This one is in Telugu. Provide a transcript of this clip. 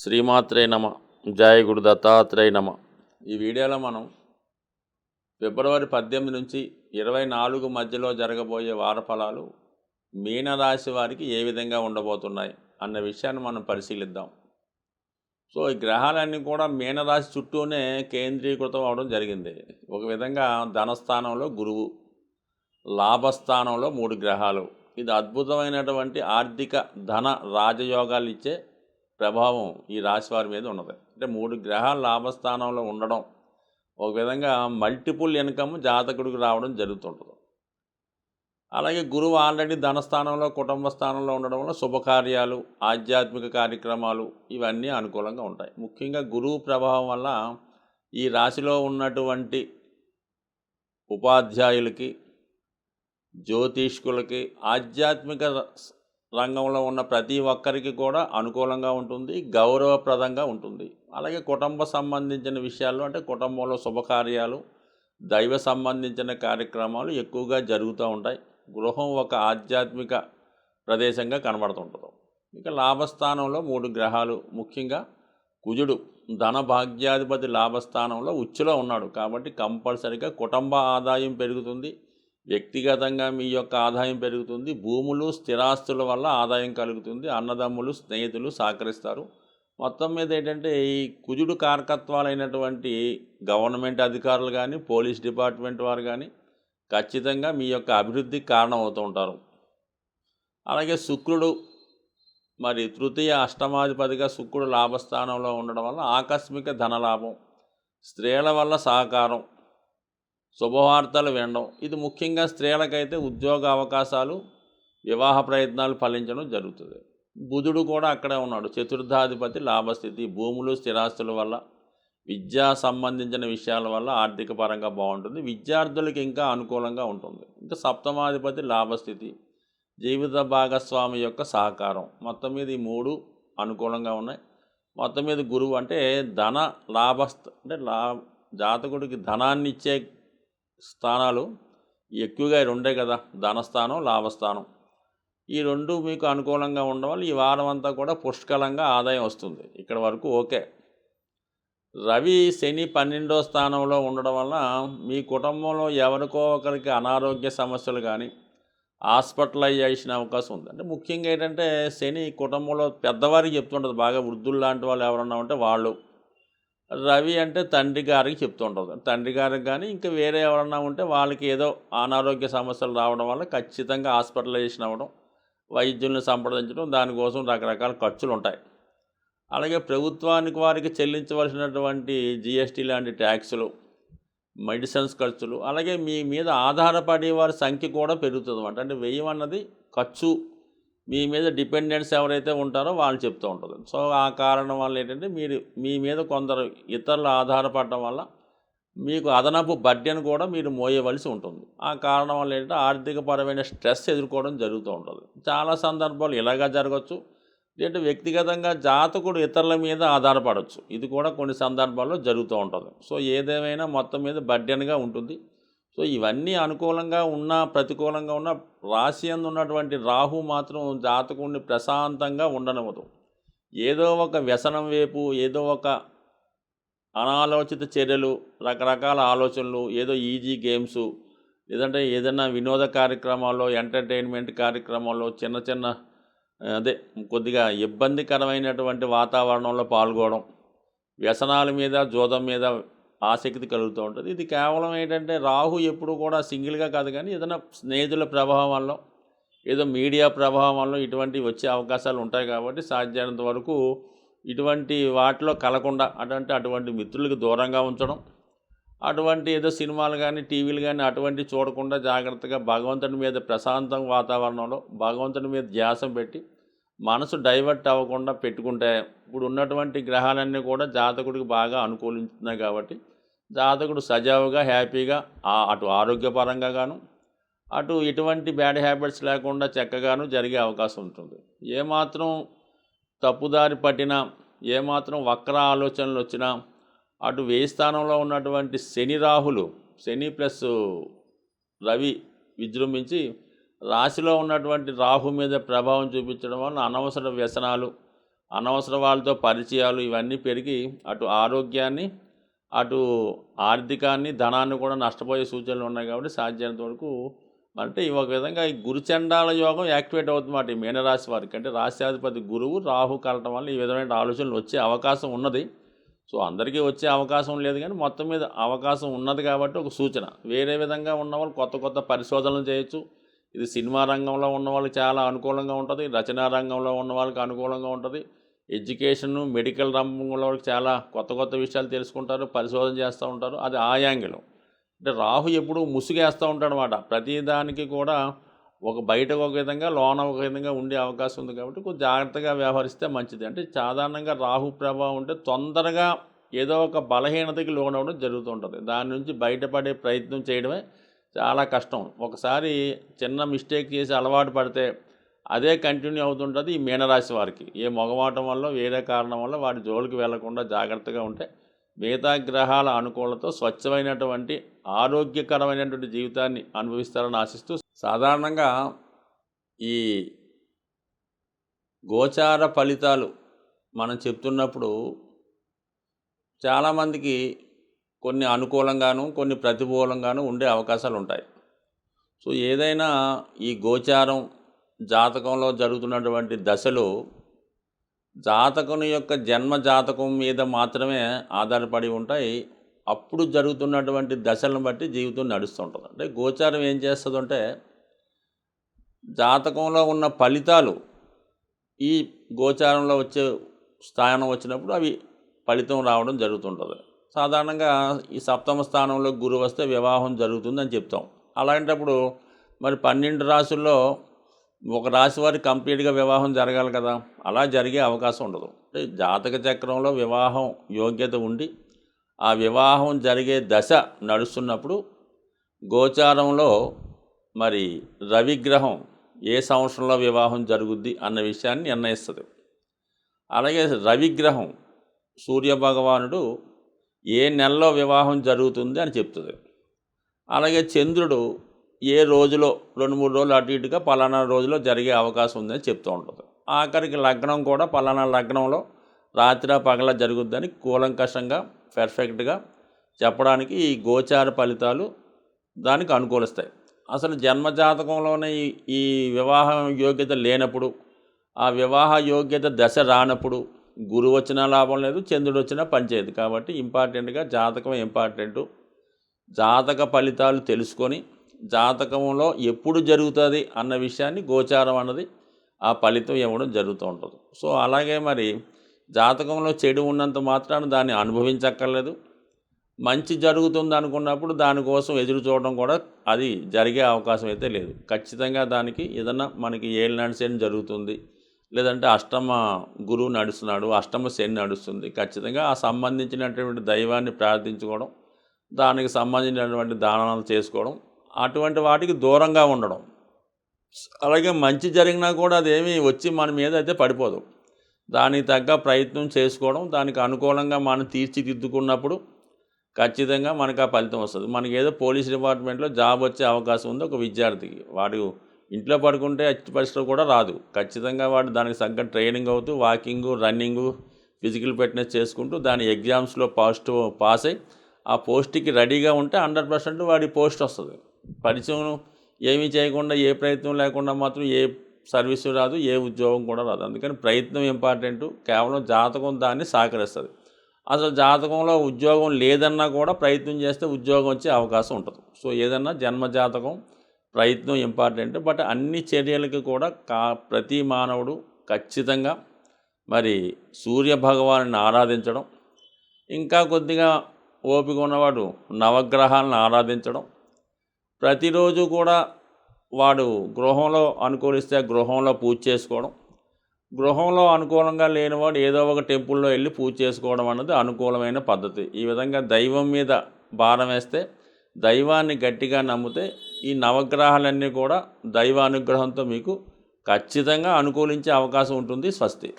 శ్రీమాత్రే నమ. జయ గురు దత్తాత్రేయ నమ. ఈ వీడియోలో మనం ఫిబ్రవరి 18 నుంచి 24 మధ్యలో జరగబోయే వారఫలాలు మీనరాశి వారికి ఏ విధంగా ఉండబోతున్నాయి అన్న విషయాన్ని మనం పరిశీలిద్దాం. సో ఈ గ్రహాలన్నీ కూడా మీనరాశి చుట్టూనే కేంద్రీకృతం అవడం జరిగింది. ఒక విధంగా ధనస్థానంలో గురువు, లాభస్థానంలో 3 గ్రహాలు. ఇది అద్భుతమైనటువంటి ఆర్థిక ధన రాజయోగాలు ఇచ్చే ప్రభావం ఈ రాశి వారి మీద ఉన్నది. అంటే 3 గ్రహాలు లాభస్థానంలో ఉండడం ఒక విధంగా మల్టిపుల్ ఇన్కమ్ జాతకుడికి రావడం జరుగుతుంటుంది. అలాగే గురువు ఆల్రెడీ ధనస్థానంలో కుటుంబ స్థానంలో ఉండడం వల్ల శుభకార్యాలు, ఆధ్యాత్మిక కార్యక్రమాలు ఇవన్నీ అనుకూలంగా ఉంటాయి. ముఖ్యంగా గురువు ప్రభావం వల్ల ఈ రాశిలో ఉన్నటువంటి ఉపాధ్యాయులకి, జ్యోతిష్కులకి, ఆధ్యాత్మిక రంగంలో ఉన్న ప్రతి ఒక్కరికి కూడా అనుకూలంగా ఉంటుంది, గౌరవప్రదంగా ఉంటుంది. అలాగే కుటుంబ సంబంధించిన విషయాలు, అంటే కుటుంబంలో శుభకార్యాలు, దైవ సంబంధించిన కార్యక్రమాలు ఎక్కువగా జరుగుతూ ఉంటాయి. గృహం ఒక ఆధ్యాత్మిక ప్రదేశంగా కనబడుతుంటుంది. ఇక లాభస్థానంలో 3 గ్రహాలు, ముఖ్యంగా కుజుడు ధన భాగ్యాధిపతి లాభస్థానంలో ఉచ్చులో ఉన్నాడు. కాబట్టి కంపల్సరిగా కుటుంబ ఆదాయం పెరుగుతుంది, వ్యక్తిగతంగా మీ యొక్క ఆదాయం పెరుగుతుంది, భూములు స్థిరాస్తుల వల్ల ఆదాయం కలుగుతుంది, అన్నదమ్ములు స్నేహితులు సహకరిస్తారు. మొత్తం మీద ఏంటంటే ఈ కుజుడు కారకత్వాలైనటువంటి గవర్నమెంట్ అధికారులు కానీ, పోలీస్ డిపార్ట్మెంట్ వారు కానీ ఖచ్చితంగా మీ యొక్క అభివృద్ధికి కారణం అవుతూ ఉంటారు. అలాగే శుక్రుడు మరి తృతీయ అష్టమాధిపతిగా శుక్రుడు లాభస్థానంలో ఉండడం వల్ల ఆకస్మిక ధనలాభం, స్త్రీల వల్ల సహకారం, శుభవార్తలు వినడం. ఇది ముఖ్యంగా స్త్రీలకైతే ఉద్యోగ అవకాశాలు, వివాహ ప్రయత్నాలు ఫలించడం జరుగుతుంది. బుధుడు కూడా అక్కడే ఉన్నాడు, చతుర్థాధిపతి లాభస్థితి, భూములు స్థిరాస్తుల వల్ల, విద్యా సంబంధించిన విషయాల వల్ల ఆర్థిక పరంగా బాగుంటుంది, విద్యార్థులకు ఇంకా అనుకూలంగా ఉంటుంది. ఇంకా సప్తమాధిపతి లాభస్థితి, జీవిత భాగస్వామి యొక్క సహకారం. మొత్తం మీద ఈ 3 అనుకూలంగా ఉన్నాయి. మొత్తం మీద గురువు అంటే ధన అంటే జాతకుడికి ధనాన్ని ఇచ్చే స్థానాలు ఎక్కువగా 2 కదా, ధనస్థానం, లాభస్థానం. ఈ 2 మీకు అనుకూలంగా ఉండడం వల్ల ఈ వారం అంతా కూడా పుష్కలంగా ఆదాయం వస్తుంది. ఇక్కడ వరకు ఓకే. రవి శని 12వ స్థానంలో ఉండడం వల్ల మీ కుటుంబంలో ఎవరికో ఒకరికి అనారోగ్య సమస్యలు కానీ హాస్పిటలైజేషన్ అవకాశం ఉంది. అంటే ముఖ్యంగా ఏంటంటే శని కుటుంబంలో పెద్దవారికి చెప్తుంటుంది, బాగా వృద్ధులు లాంటి వాళ్ళు ఎవరన్నా ఉంటే వాళ్ళు. రవి అంటే తండ్రి గారికి చెప్తుంటుంది, తండ్రి గారికి కానీ ఇంకా వేరే ఎవరన్నా ఉంటే వాళ్ళకి ఏదో అనారోగ్య సమస్యలు రావడం వల్ల ఖచ్చితంగా హాస్పిటలైజేషన్ అవ్వడం, వైద్యుల్ని సంప్రదించడం, దానికోసం రకరకాల ఖర్చులు ఉంటాయి. అలాగే ప్రభుత్వానికి వారికి చెల్లించవలసినటువంటి జిఎస్టీ లాంటి ట్యాక్సులు, మెడిసిన్స్ ఖర్చులు, అలాగే మీ మీద ఆధారపడే వారి సంఖ్య కూడా పెరుగుతుంది అన్నమాట. అంటే వ్యయం అన్నది ఖర్చు, మీ మీద డిపెండెన్స్ ఎవరైతే ఉంటారో వాళ్ళు చెప్తూ ఉంటుంది. సో ఆ కారణం వల్ల ఏంటంటే మీ మీద కొందరు ఇతరులు ఆధారపడటం వల్ల మీకు అదనపు బడ్డెను కూడా మీరు మోయవలసి ఉంటుంది. ఆ కారణం వల్ల ఏంటంటే ఆర్థికపరమైన స్ట్రెస్ ఎదుర్కోవడం జరుగుతూ ఉంటుంది. చాలా సందర్భాలు ఇలాగా జరగవచ్చు. ఏంటంటే వ్యక్తిగతంగా జాతకుడు ఇతరుల మీద ఆధారపడవచ్చు. ఇది కూడా కొన్ని సందర్భాల్లో జరుగుతూ ఉంటుంది. సో ఏదేమైనా మొత్తం మీద బడ్డెన్గా ఉంటుంది. సో ఇవన్నీ అనుకూలంగా ఉన్నా ప్రతికూలంగా ఉన్న రాశి యందు ఉన్నటువంటి రాహు మాత్రం జాతకుడిని ప్రశాంతంగా ఉండనివ్వదు. ఏదో ఒక వ్యసనం వైపు, ఏదో ఒక అనాలోచిత చర్యలు, రకరకాల ఆలోచనలు, ఏదో ఈజీ గేమ్స్, లేదంటే ఏదైనా వినోద కార్యక్రమాల్లో, ఎంటర్టైన్మెంట్ కార్యక్రమాల్లో చిన్న కొద్దిగా ఇబ్బందికరమైనటువంటి వాతావరణంలో పాల్గొనడం, వ్యసనాల మీద, జోదం మీద ఆసక్తి కలుగుతూ ఉంటుంది. ఇది కేవలం ఏంటంటే రాహు ఎప్పుడు కూడా సింగిల్గా కాదు, కానీ ఏదైనా స్నేహితుల ప్రభావం వల్ల, ఏదో మీడియా ప్రభావం వల్ల ఇటువంటివి వచ్చే అవకాశాలు ఉంటాయి. కాబట్టి సాధ్యమైనంత వరకు ఇటువంటి వాటిలో కలకుండా, అటువంటి మిత్రులకు దూరంగా ఉంచడం, అటువంటి ఏదో సినిమాలు కానీ టీవీలు కానీ అటువంటివి చూడకుండా జాగ్రత్తగా భగవంతుని మీద ప్రశాంతం వాతావరణంలో భగవంతుని మీద ధ్యాసం పెట్టి మనసు డైవర్ట్ అవ్వకుండా పెట్టుకుంటే, ఇప్పుడు ఉన్నటువంటి గ్రహాలన్నీ కూడా జాతకుడికి బాగా అనుకూలిస్తున్నాయి. కాబట్టి జాతకుడు సజావుగా, హ్యాపీగా, అటు ఆరోగ్యపరంగా గాను, అటు ఎటువంటి బ్యాడ్ హ్యాబిట్స్ లేకుండా చక్కగాను జరిగే అవకాశం ఉంటుంది. ఏమాత్రం తప్పుదారి పట్టినా, ఏమాత్రం వక్ర ఆలోచనలు వచ్చినా, అటు వ్యయ స్థానంలో ఉన్నటువంటి శని రాహులు, శని ప్లస్ రవి విజృంభించి రాశిలో ఉన్నటువంటి రాహు మీద ప్రభావం చూపించడం వల్ల అనవసర వ్యసనాలు, అనవసర వాళ్ళతో పరిచయాలు ఇవన్నీ పెరిగి అటు ఆరోగ్యాన్ని, అటు ఆర్థికాన్ని, ధనాన్ని కూడా నష్టపోయే సూచనలు ఉన్నాయి. కాబట్టి సాధ్యమైనంత వరకు అంటే ఈ ఒక విధంగా ఈ గురుచండాల యోగం యాక్టివేట్ అవుతుందన్నమాట ఈ మీనరాశి వారికి. అంటే రాశ్యాధిపతి గురువు రాహు కలటం వల్ల ఈ విధమైన ఆలోచనలు వచ్చే అవకాశం ఉన్నది. సో అందరికీ వచ్చే అవకాశం లేదు, కానీ మొత్తం మీద అవకాశం ఉన్నది కాబట్టి ఒక సూచన. వేరే విధంగా ఉన్నవాళ్ళు కొత్త కొత్త పరిశోధనలు చేయొచ్చు. ఇది సినిమా రంగంలో ఉన్న వాళ్ళకి చాలా అనుకూలంగా ఉంటుంది, రచనా రంగంలో ఉన్న వాళ్ళకి అనుకూలంగా ఉంటుంది, ఎడ్యుకేషను, మెడికల్ రంగంలో వాళ్ళకి చాలా కొత్త కొత్త విషయాలు తెలుసుకుంటారు, పరిశోధన చేస్తూ ఉంటారు. అది ఆ యాంగిల్. అంటే రాహు ఎప్పుడు ముసుగేస్తూ ఉంటాడు అన్నమాట. ప్రతిదానికి కూడా ఒక బయటకు ఒక విధంగా, లోన ఒక విధంగా ఉండే అవకాశం ఉంది. కాబట్టి కొంచెం జాగ్రత్తగా వ్యవహరిస్తే మంచిది. అంటే సాధారణంగా రాహు ప్రభావం ఉంటే తొందరగా ఏదో ఒక బలహీనతకి లోనవడం జరుగుతూ ఉంటుంది. దాని నుంచి బయటపడే ప్రయత్నం చేయడమే చాలా కష్టం. ఒకసారి చిన్న మిస్టేక్ చేసి అలవాటు పడితే అదే కంటిన్యూ అవుతుంటుంది ఈ మీనరాశి వారికి. ఏ మొగమాటం వల్ల, వేరే కారణం వల్ల వాటి జోలికి వెళ్లకుండా జాగ్రత్తగా ఉంటే మిగతా గ్రహాల అనుకూలతో స్వచ్ఛమైనటువంటి ఆరోగ్యకరమైనటువంటి జీవితాన్ని అనుభవిస్తారని ఆశిస్తూ, సాధారణంగా ఈ గోచార ఫలితాలు మనం చెప్తున్నప్పుడు చాలామందికి కొన్ని అనుకూలంగాను, కొన్ని ప్రతికూలంగాను ఉండే అవకాశాలు ఉంటాయి. సో ఏదైనా ఈ గోచారం జాతకంలో జరుగుతున్నటువంటి దశలు జాతకుని యొక్క జన్మ జాతకం మీద మాత్రమే ఆధారపడి ఉంటాయి. అప్పుడు జరుగుతున్నటువంటి దశలను బట్టి జీవితం నడుస్తూ ఉంటుంది. అంటే గోచారం ఏం చేస్తుందంటే జాతకంలో ఉన్న ఫలితాలు ఈ గోచారంలో వచ్చే స్థానం వచ్చినప్పుడు అవి ఫలితం రావడం జరుగుతుంటుంది. సాధారణంగా ఈ సప్తమ స్థానంలో గురువు వస్తే వివాహం జరుగుతుందని చెప్తాం. అలాంటప్పుడు మరి 12 రాశుల్లో ఒక రాశి వారికి కంప్లీట్గా వివాహం జరగాలి కదా, అలా జరిగే అవకాశం ఉండదు. అంటే జాతక చక్రంలో వివాహం యోగ్యత ఉండి ఆ వివాహం జరిగే దశ నడుస్తున్నప్పుడు గోచారంలో మరి రవిగ్రహం ఏ సంవత్సరంలో వివాహం జరుగుద్ది అన్న విషయాన్ని నిర్ణయిస్తుంది. అలాగే రవిగ్రహం సూర్యభగవానుడు ఏ నెలలో వివాహం జరుగుతుంది అని చెప్తుంది. అలాగే చంద్రుడు ఏ రోజులో 2-3 రోజులు అటు ఇటుగా పలానా రోజులో జరిగే అవకాశం ఉందని చెప్తూ ఉంటుంది. ఆఖరికి లగ్నం కూడా పలానా లగ్నంలో రాత్రి పగల జరుగుద్దని కూలంకషంగా పర్ఫెక్ట్గా చెప్పడానికి ఈ గోచార ఫలితాలు దానికి అనుకూలిస్తాయి. అసలు జన్మజాతకంలోనే ఈ వివాహ యోగ్యత లేనప్పుడు, ఆ వివాహ యోగ్యత దశ రానప్పుడు గురువు వచ్చినా లాభం లేదు, చంద్రుడు వచ్చినా పనిచేయదు. కాబట్టి ఇంపార్టెంట్గా జాతకం ఇంపార్టెంటు. జాతక ఫలితాలు తెలుసుకొని జాతకంలో ఎప్పుడు జరుగుతుంది అన్న విషయాన్ని గోచారం అన్నది ఆ ఫలితం ఇవ్వడం జరుగుతూ ఉంటుంది. సో అలాగే మరి జాతకంలో చెడు ఉన్నంత మాత్రాన దాన్ని అనుభవించక్కర్లేదు. మంచి జరుగుతుంది అనుకున్నప్పుడు దానికోసం ఎదురు చూడడం కూడా అది జరిగే అవకాశం అయితే లేదు. ఖచ్చితంగా దానికి ఏదన్నా మనకి ఏలినాటి శని జరుగుతుంది, లేదంటే అష్టమ గురువు నడుస్తున్నాడు, అష్టమ శని నడుస్తుంది, ఖచ్చితంగా ఆ సంబంధించినటువంటి దైవాన్ని ప్రార్థించుకోవడం, దానికి సంబంధించినటువంటి దానాలు చేసుకోవడం, అటువంటి వాటికి దూరంగా ఉండడం. అలాగే మంచి జరిగినా కూడా అదేమీ వచ్చి మన మీద అయితే పడిపోదు. దానికి తగ్గ ప్రయత్నం చేసుకోవడం, దానికి అనుకూలంగా మనం తీర్చిదిద్దుకున్నప్పుడు ఖచ్చితంగా మనకు ఆ ఫలితం వస్తుంది. మనకి ఏదో పోలీస్ డిపార్ట్మెంట్లో జాబ్ వచ్చే అవకాశం ఉంది ఒక విద్యార్థికి. వాడు ఇంట్లో పడుకుంటే ఎట్టి పరిస్థితులు కూడా రాదు. ఖచ్చితంగా వాడు దానికి తగ్గ ట్రైనింగ్ అవుతూ వాకింగు, రన్నింగు, ఫిజికల్ ఫిట్నెస్ చేసుకుంటూ దాని ఎగ్జామ్స్లో పాస్ అయ్యి ఆ పోస్ట్కి రెడీగా ఉంటే 100% వాడి పోస్ట్ వస్తుంది. పరిచయం ఏమీ చేయకుండా, ఏ ప్రయత్నం లేకుండా మాత్రం ఏ సర్వీసు రాదు, ఏ ఉద్యోగం కూడా రాదు. అందుకని ప్రయత్నం ఇంపార్టెంటు. కేవలం జాతకం దాన్ని సహకరిస్తుంది. అసలు జాతకంలో ఉద్యోగం లేదన్నా కూడా ప్రయత్నం చేస్తే ఉద్యోగం వచ్చే అవకాశం ఉంటుంది. సో ఏదన్నా జన్మ జాతకం ప్రయత్నం ఇంపార్టెంట్. బట్ అన్ని చర్యలకి కూడా ప్రతి మానవుడు ఖచ్చితంగా మరి సూర్యభగవాన్ని ఆరాధించడం, ఇంకా కొద్దిగా ఓపిక ఉన్నవాడు నవగ్రహాలను ఆరాధించడం, ప్రతిరోజు కూడా వాడు గృహంలో అనుకూలిస్తే గృహంలో పూజ చేసుకోవడం, గృహంలో అనుకూలంగా లేనివాడు ఏదో ఒక టెంపుల్లో వెళ్ళి పూజ చేసుకోవడం అన్నది అనుకూలమైన పద్ధతి. ఈ విధంగా దైవం మీద భారం వేస్తే, దైవాన్ని గట్టిగా నమ్మితే ఈ నవగ్రహాలన్నీ కూడా దైవానుగ్రహంతో మీకు ఖచ్చితంగా అనుకూలించే అవకాశం ఉంటుంది. స్వస్తి.